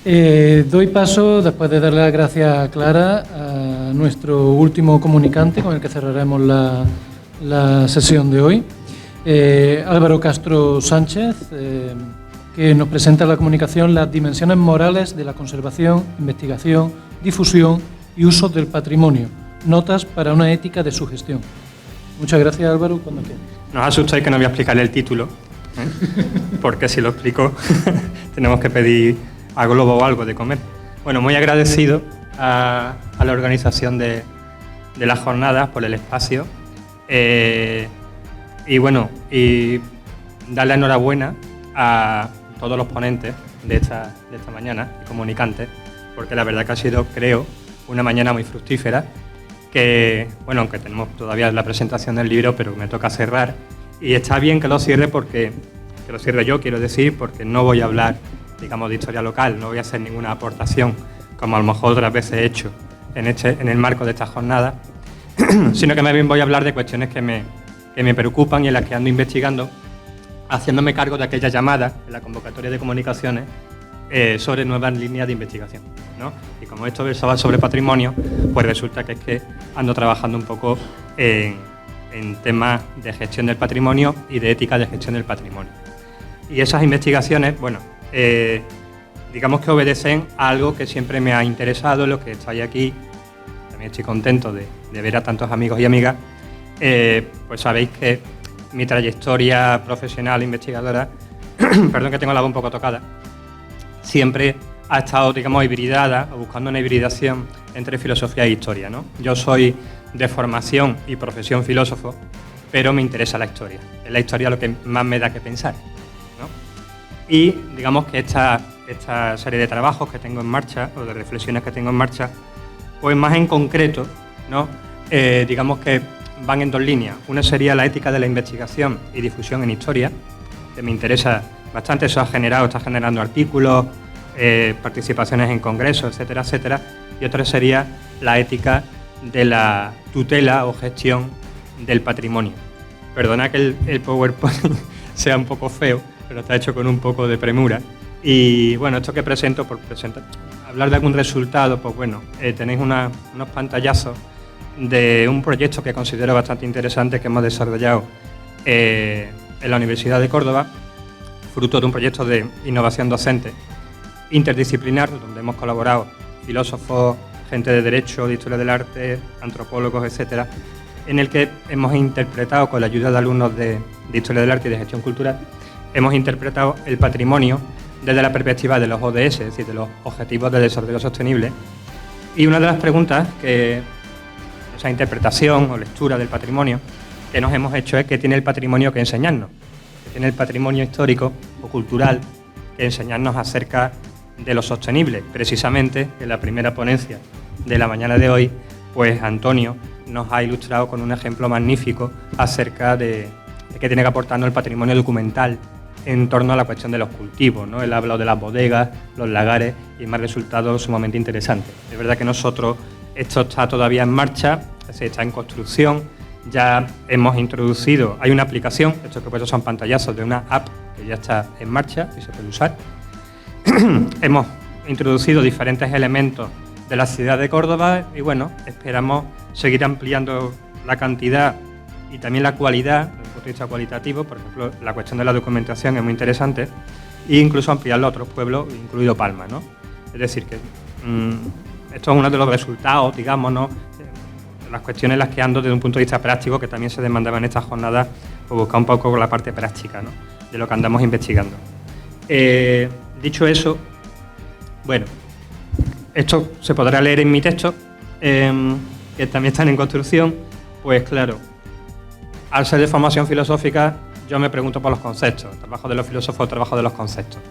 Doy paso, después de darle las gracias a Clara, a nuestro último comunicante con el que cerraremos la sesión de hoy, Álvaro Castro Sánchez, que nos presenta la comunicación Las dimensiones morales de la conservación, investigación, difusión y uso del patrimonio. Notas para una ética de su gestión. Muchas gracias, Álvaro, cuando quieras. No os asustéis que no voy a explicar el título, porque si lo explico tenemos que pedir a Globo o algo de comer. Bueno, muy agradecido a la organización de las jornadas por el espacio y bueno, y darle enhorabuena a todos los ponentes de esta mañana, comunicantes, porque la verdad que ha sido, creo, una mañana muy fructífera, que, bueno, aunque tenemos todavía la presentación del libro, pero me toca cerrar, y está bien que lo cierre porque, que lo cierre yo, quiero decir, porque no voy a hablar, digamos, de historia local, no voy a hacer ninguna aportación, como a lo mejor otras veces he hecho en el marco de esta jornada, sino que más bien voy a hablar de cuestiones que me preocupan y en las que ando investigando, haciéndome cargo de aquella llamada en la convocatoria de comunicaciones sobre nuevas líneas de investigación, ¿no? Y como esto versaba sobre patrimonio, pues resulta que es que ando trabajando un poco en temas de gestión del patrimonio y de ética de gestión del patrimonio. Y esas investigaciones, bueno, digamos que obedecen a algo que siempre me ha interesado, lo que estoy aquí, también estoy contento de ver a tantos amigos y amigas, pues sabéis que mi trayectoria profesional investigadora, perdón que tengo la voz un poco tocada, siempre ha estado, digamos, hibridada, o buscando una hibridación entre filosofía e historia, ¿no? Yo soy de formación y profesión filósofo, pero me interesa la historia. Es la historia lo que más me da que pensar, ¿no? Y digamos que esta serie de trabajos que tengo en marcha, o de reflexiones que tengo en marcha, pues más en concreto, ¿no? Digamos que van en dos líneas. Una sería la ética de la investigación y difusión en historia, que me interesa bastante. Eso está generando artículos, participaciones en congresos, etcétera, etcétera. Y otra sería la ética de la tutela o gestión del patrimonio. Perdona que el PowerPoint sea un poco feo, pero está hecho con un poco de premura. Y bueno, esto que presento, por presentar, hablar de algún resultado, pues bueno, tenéis unos pantallazos de un proyecto que considero bastante interesante que hemos desarrollado en la Universidad de Córdoba, fruto de un proyecto de innovación docente interdisciplinar, donde hemos colaborado filósofos, gente de derecho, de historia del arte, antropólogos, etcétera, en el que hemos interpretado, con la ayuda de alumnos de historia del arte y de gestión cultural, hemos interpretado el patrimonio desde la perspectiva de los ODS, es decir, de los Objetivos de Desarrollo Sostenible. Y una de las preguntas que esa interpretación o lectura del patrimonio que nos hemos hecho es qué tiene el patrimonio que enseñarnos, qué tiene el patrimonio histórico o cultural que enseñarnos acerca de lo sostenible. Precisamente en la primera ponencia de la mañana de hoy, pues Antonio nos ha ilustrado con un ejemplo magnífico acerca de qué tiene que aportarnos el patrimonio documental en torno a la cuestión de los cultivos, ¿no? Él ha hablado de las bodegas, los lagares y me ha resultado sumamente interesante. Es verdad que nosotros, esto está todavía en marcha, se está en construcción, ya hemos introducido, hay una aplicación, estos que he puesto son pantallazos de una app que ya está en marcha y se puede usar. Hemos introducido diferentes elementos de la ciudad de Córdoba y bueno, esperamos seguir ampliando la cantidad y también la calidad, desde el punto de vista cualitativo. Por ejemplo, la cuestión de la documentación es muy interesante e incluso ampliarlo a otros pueblos, incluido Palma, ¿no? Es decir, que esto es uno de los resultados, digamos, ¿no? Las cuestiones en las que ando desde un punto de vista práctico, que también se demandaba en estas jornadas, pues buscar un poco la parte práctica, ¿no? De lo que andamos investigando. Dicho eso, bueno, esto se podrá leer en mi texto, que también están en construcción. Pues claro, al ser de formación filosófica, yo me pregunto por los conceptos, el trabajo de los filósofos, el trabajo de los conceptos,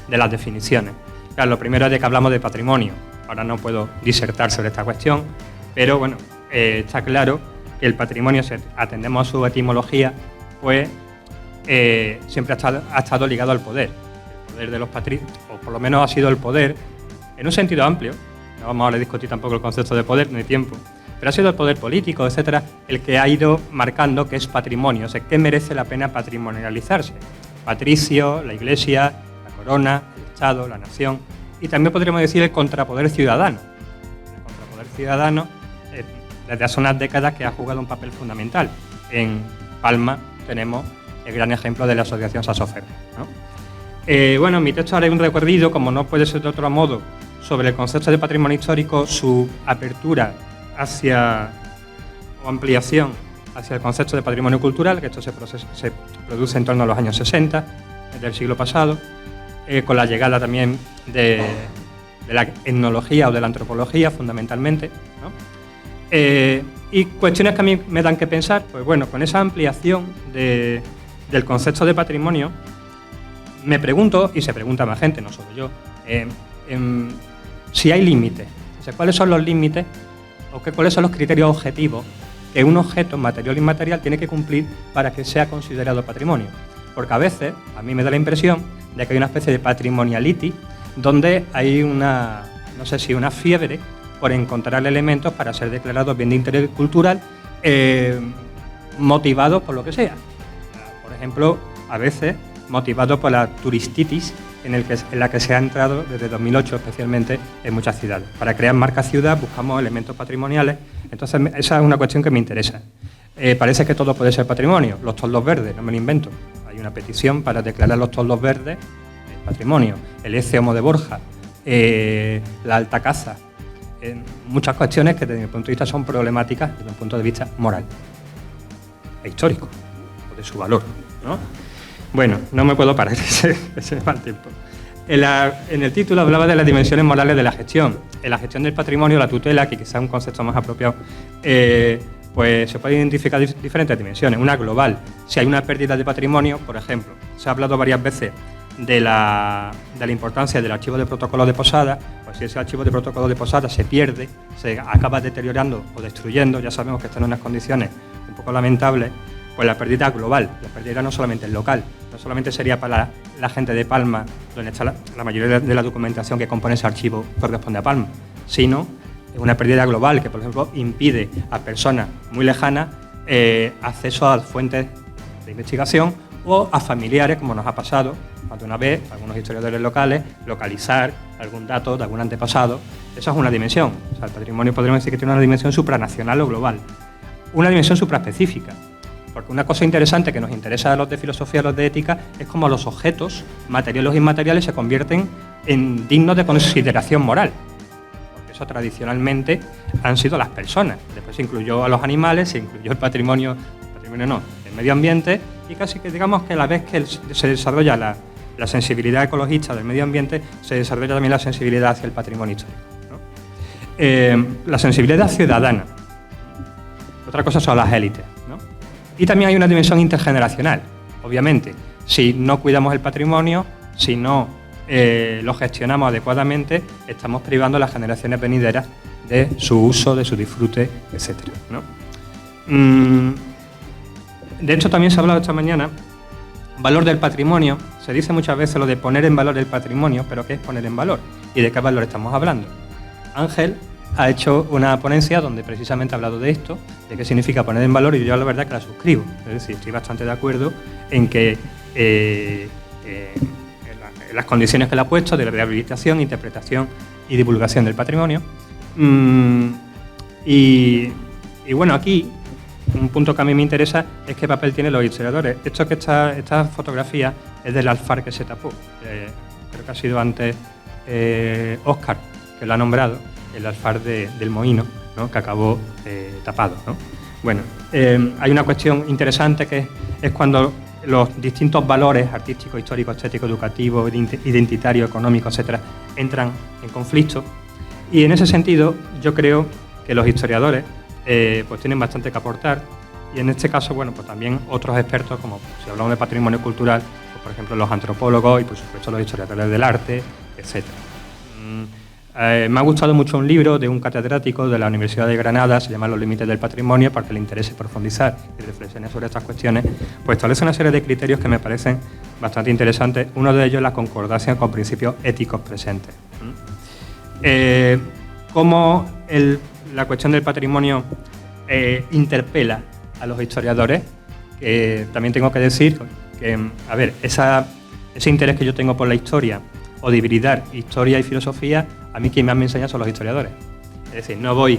de las definiciones. Claro, lo primero es de que hablamos de patrimonio. Ahora no puedo disertar sobre esta cuestión, pero bueno, está claro que el patrimonio, si atendemos a su etimología, pues siempre ha estado ligado al poder. El poder de los patricios, o por lo menos ha sido el poder, en un sentido amplio, no vamos ahora a discutir tampoco el concepto de poder, no hay tiempo, pero ha sido el poder político, etcétera, el que ha ido marcando qué es patrimonio, o sea, qué merece la pena patrimonializarse. Patricio, la Iglesia, la corona, el Estado, la nación y también podríamos decir el contrapoder ciudadano. El contrapoder ciudadano, desde hace unas décadas, que ha jugado un papel fundamental. En Palma tenemos el gran ejemplo de la asociación Sasofer, ¿no? Bueno, en mi texto haré un recorrido, como no puede ser de otro modo, sobre el concepto de patrimonio histórico, su apertura hacia, o ampliación hacia el concepto de patrimonio cultural, que esto se produce en torno a los años 60 del siglo pasado, con la llegada también de la etnología o de la antropología, fundamentalmente, ¿no? Y cuestiones que a mí me dan que pensar, pues bueno, con esa ampliación del concepto de patrimonio, me pregunto, y se pregunta más gente, no solo yo, si hay límites, o sea, cuáles son los límites o cuáles son los criterios objetivos que un objeto, material o inmaterial, tiene que cumplir para que sea considerado patrimonio. Porque a veces, a mí me da la impresión de que hay una especie de patrimoniality donde hay una, no sé si una fiebre por encontrar elementos para ser declarados bien de interés cultural, motivados por lo que sea. Por ejemplo, a veces motivados por la turistitis en la que se ha entrado desde 2008, especialmente en muchas ciudades. Para crear marca ciudad buscamos elementos patrimoniales, entonces esa es una cuestión que me interesa. Parece que todo puede ser patrimonio, los toldos verdes, no me lo invento. Hay una petición para declarar los toldos verdes patrimonio, el Ece Homo de Borja, la Alta Caza, muchas cuestiones que desde mi punto de vista son problemáticas desde un punto de vista moral e histórico, o de su valor, ¿no? Bueno, no me puedo parar, ese mal tiempo. En el título hablaba de las dimensiones morales de la gestión. En la gestión del patrimonio, la tutela, que quizá es un concepto más apropiado, pues se pueden identificar diferentes dimensiones. Una global, si hay una pérdida de patrimonio, por ejemplo, se ha hablado varias veces de la importancia del archivo de protocolo de posada, pues si ese archivo de protocolo de posada se pierde, se acaba deteriorando o destruyendo, ya sabemos que están en unas condiciones un poco lamentables, pues la pérdida global, la pérdida no solamente local, no solamente sería para la gente de Palma, donde está la mayoría de la documentación que compone ese archivo corresponde a Palma, sino una pérdida global que, por ejemplo, impide a personas muy lejanas acceso a fuentes de investigación o a familiares, como nos ha pasado más de una vez, algunos historiadores locales, localizar algún dato de algún antepasado. Esa es una dimensión. O sea, el patrimonio podríamos decir que tiene una dimensión supranacional o global. Una dimensión supraespecífica. Porque una cosa interesante que nos interesa a los de filosofía, a los de ética, es cómo los objetos, materiales o inmateriales, se convierten en dignos de consideración moral. Porque eso tradicionalmente han sido las personas. Después se incluyó a los animales, se incluyó el patrimonio no, el medio ambiente, y casi que digamos que a la vez que se desarrolla la sensibilidad ecologista del medio ambiente, se desarrolla también la sensibilidad hacia el patrimonio histórico, ¿no? La sensibilidad ciudadana. Otra cosa son las élites, ¿no? Y también hay una dimensión intergeneracional, obviamente. Si no cuidamos el patrimonio, si no lo gestionamos adecuadamente, estamos privando a las generaciones venideras de su uso, de su disfrute, etcétera, ¿no? De hecho, también se ha hablado esta mañana valor del patrimonio. Se dice muchas veces lo de poner en valor el patrimonio, pero ¿qué es poner en valor? ¿Y de qué valor estamos hablando? Ángel ha hecho una ponencia donde precisamente ha hablado de esto, de qué significa poner en valor, y yo la verdad que la suscribo. Es decir, estoy bastante de acuerdo en que en las condiciones que le ha puesto de rehabilitación, interpretación y divulgación del patrimonio. Y bueno, aquí un punto que a mí me interesa es qué papel tienen los historiadores. Esta fotografía es del alfar que se tapó. Creo que ha sido antes Óscar, que lo ha nombrado, el alfar del Mohíno, ¿no? Que acabó tapado, ¿no? Bueno, hay una cuestión interesante que es cuando los distintos valores artísticos, históricos, estéticos, educativos, identitarios, económicos, etcétera, entran en conflicto. Y en ese sentido, yo creo que los historiadores pues tienen bastante que aportar, y en este caso, bueno, pues también otros expertos, como si hablamos de patrimonio cultural, pues por ejemplo los antropólogos y por supuesto los historiadores del arte, etc. Me ha gustado mucho un libro de un catedrático de la Universidad de Granada, se llama Los límites del patrimonio, para que le interese profundizar y reflexionar sobre estas cuestiones, pues establece una serie de criterios que me parecen bastante interesantes. Uno de ellos es la concordancia con principios éticos presentes. Cómo la cuestión del patrimonio interpela a los historiadores, que también tengo que decir que, a ver, ese interés que yo tengo por la historia o de hibridar historia y filosofía, a mí quien más me enseña son los historiadores. Es decir, no voy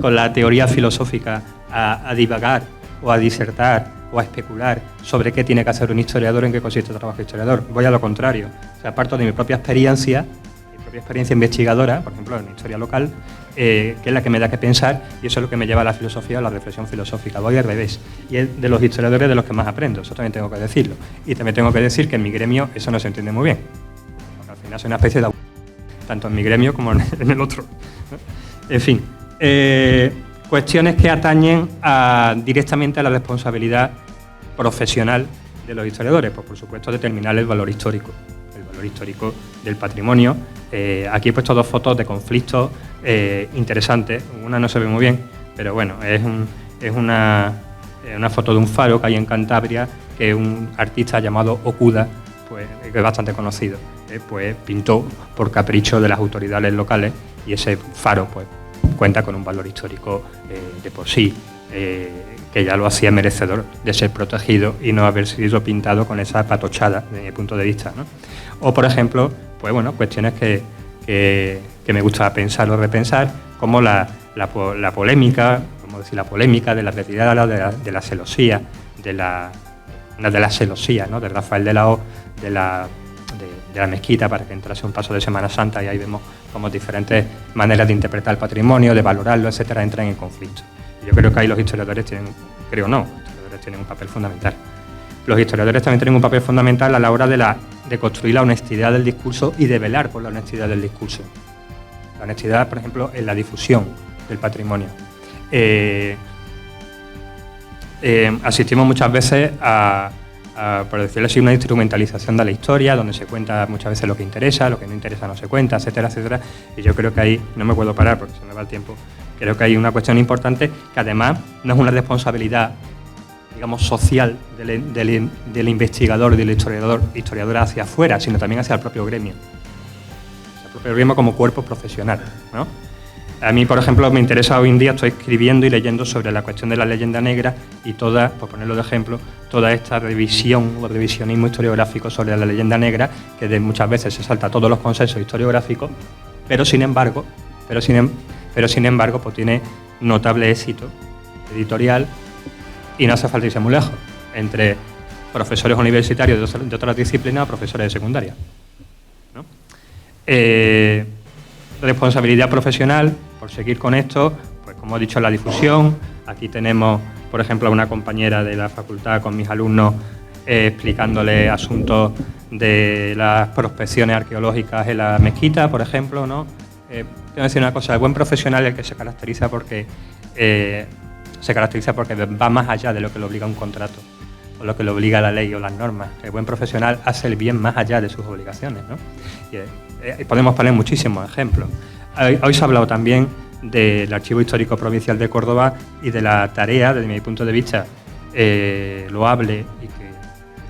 con la teoría filosófica a divagar o a disertar o a especular sobre qué tiene que hacer un historiador, en qué consiste el trabajo de historiador. Voy a lo contrario. O sea, parto de mi propia experiencia investigadora, por ejemplo, en historia local, que es la que me da que pensar, y eso es lo que me lleva a la filosofía, a la reflexión filosófica. Voy al revés. Y es de los historiadores de los que más aprendo, eso también tengo que decirlo. Y también tengo que decir que en mi gremio eso no se entiende muy bien. Porque al final soy una especie de tanto en mi gremio como en el otro, ¿no? En fin, cuestiones que atañen directamente a la responsabilidad profesional de los historiadores, pues por supuesto determinar el valor histórico del patrimonio. Aquí he puesto dos fotos de conflictos interesantes. Una no se ve muy bien, pero bueno, es una foto de un faro que hay en Cantabria, que un artista llamado Okuda, pues, que es bastante conocido, pues pintó por capricho de las autoridades locales, y ese faro pues cuenta con un valor histórico de por sí, que ya lo hacía merecedor de ser protegido y no haber sido pintado con esa patochada, desde mi punto de vista, ¿no? O, por ejemplo, pues bueno, cuestiones que me gusta pensar o repensar, como la polémica, como decir, la polémica de la retirada de la celosía, de la celosía, ¿no?, de Rafael de la O, de la mezquita, para que entrase un paso de Semana Santa, y ahí vemos cómo diferentes maneras de interpretar el patrimonio, de valorarlo, etcétera, entran en conflicto. Y yo creo que ahí los historiadores tienen un papel fundamental. Los historiadores también tienen un papel fundamental a la hora de construir la honestidad del discurso y de velar por la honestidad del discurso. La honestidad, por ejemplo, en la difusión del patrimonio. Asistimos muchas veces por decirlo así, una instrumentalización de la historia, donde se cuenta muchas veces lo que interesa, lo que no interesa no se cuenta, etcétera, etcétera. Y yo creo que ahí, no me puedo parar porque se me va el tiempo, creo que hay una cuestión importante que además no es una responsabilidad, digamos, social del investigador, del historiadora hacia afuera, sino también hacia el propio gremio. El propio gremio como cuerpo profesional, ¿no? A mí, por ejemplo, me interesa hoy en día, estoy escribiendo y leyendo sobre la cuestión de la leyenda negra y toda, por ponerlo de ejemplo, toda esta revisión o revisionismo historiográfico sobre la leyenda negra, que muchas veces se salta todos los consensos historiográficos, pero sin embargo, pues tiene notable éxito editorial, y no hace falta irse muy lejos, entre profesores universitarios de otras disciplinas o profesores de secundaria, ¿no? Responsabilidad profesional, por seguir con esto, pues como he dicho, la difusión. Aquí tenemos, por ejemplo, a una compañera de la facultad con mis alumnos explicándole asuntos de las prospecciones arqueológicas en la mezquita, por ejemplo, ¿no? Tengo que decir una cosa, el buen profesional es el que se caracteriza porque va más allá de lo que le obliga un contrato o lo que le obliga la ley o las normas. El buen profesional hace el bien más allá de sus obligaciones, ¿no? Y podemos poner muchísimos ejemplos. Hoy se ha hablado también del Archivo Histórico Provincial de Córdoba y de la tarea, desde mi punto de vista, loable y que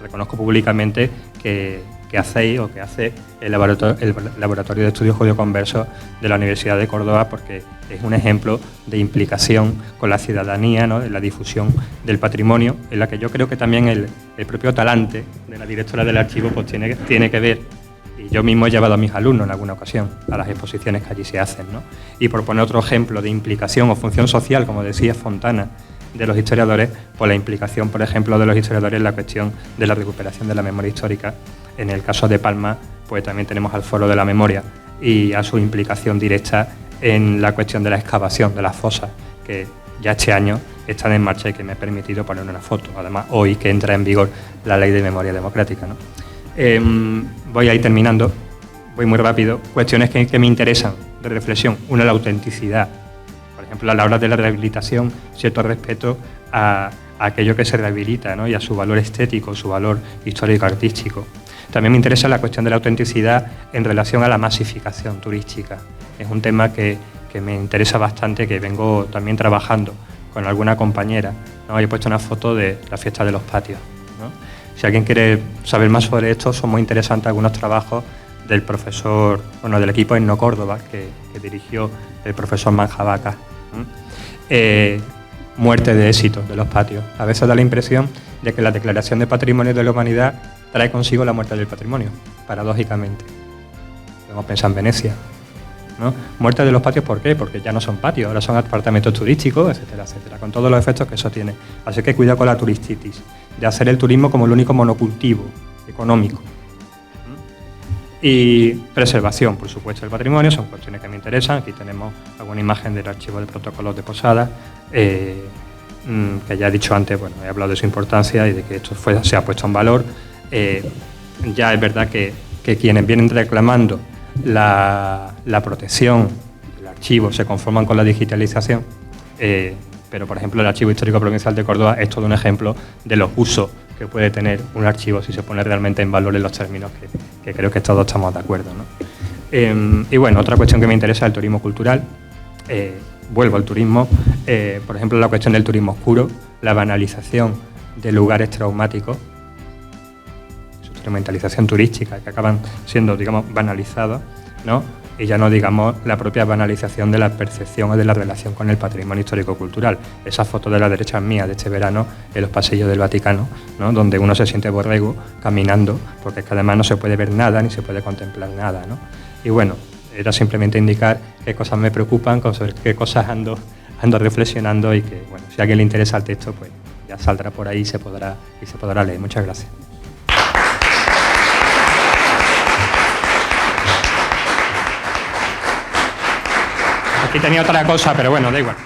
reconozco públicamente que hacéis o que hace el Laboratorio de Estudios Judeo-Conversos de la Universidad de Córdoba, porque es un ejemplo de implicación con la ciudadanía, ¿no?, en la difusión del patrimonio, en la que yo creo que también el propio talante de la directora del archivo pues tiene que ver. Y yo mismo he llevado a mis alumnos en alguna ocasión a las exposiciones que allí se hacen, ¿no? Y por poner otro ejemplo de implicación o función social, como decía Fontana, de los historiadores, pues la implicación, por ejemplo, de los historiadores en la cuestión de la recuperación de la memoria histórica. En el caso de Palma, pues también tenemos al Foro de la Memoria y a su implicación directa en la cuestión de la excavación de las fosas, que ya este año están en marcha y que me he permitido poner una foto. Además, hoy que entra en vigor la Ley de Memoria Democrática, ¿no? Voy a ir terminando, voy muy rápido. Cuestiones que me interesan de reflexión. Una, la autenticidad. Por ejemplo, a la hora de la rehabilitación, cierto respeto a aquello que se rehabilita, ¿no?, y a su valor estético, su valor histórico-artístico. También me interesa la cuestión de la autenticidad en relación a la masificación turística. Es un tema que me interesa bastante, que vengo también trabajando con alguna compañera, ¿no? He puesto una foto de la fiesta de los patios, ¿no? Si alguien quiere saber más sobre esto, son muy interesantes algunos trabajos del profesor, del equipo Etno Córdoba, que dirigió el profesor Manjavaca. Muerte de éxito de los patios. A veces da la impresión de que la Declaración de Patrimonio de la Humanidad trae consigo la muerte del patrimonio, paradójicamente. Podemos pensar en Venecia, ¿no? Muerte de los patios, ¿por qué? Porque ya no son patios, ahora son apartamentos turísticos, etcétera, etcétera, con todos los efectos que eso tiene. Así que cuidado con la turistitis, de hacer el turismo como el único monocultivo económico. Y preservación, por supuesto, del patrimonio, son cuestiones que me interesan. Aquí tenemos alguna imagen del archivo de protocolos de Posada, que ya he dicho antes, bueno, he hablado de su importancia y de que esto se ha puesto en valor. Ya es verdad que quienes vienen reclamando la protección del archivo se conforman con la digitalización, pero, por ejemplo, el Archivo Histórico Provincial de Córdoba es todo un ejemplo de los usos que puede tener un archivo si se pone realmente en valor en los términos que creo que todos estamos de acuerdo, ¿no? Y bueno, otra cuestión que me interesa es el turismo cultural. Vuelvo al turismo, por ejemplo, la cuestión del turismo oscuro, la banalización de lugares traumáticos, su instrumentalización turística, que acaban siendo, digamos, banalizados, ¿no? Y ya no digamos la propia banalización de la percepción o de la relación con el patrimonio histórico-cultural. Esa foto de la derecha es mía de este verano en los pasillos del Vaticano, ¿no? Donde uno se siente borrego caminando, porque es que además no se puede ver nada ni se puede contemplar nada, ¿no? Y bueno, era simplemente indicar qué cosas me preocupan, sobre qué cosas ando reflexionando y que, bueno, si a alguien le interesa el texto, pues ya saldrá por ahí y se podrá leer. Muchas gracias. Aquí tenía otra cosa, pero bueno, da igual.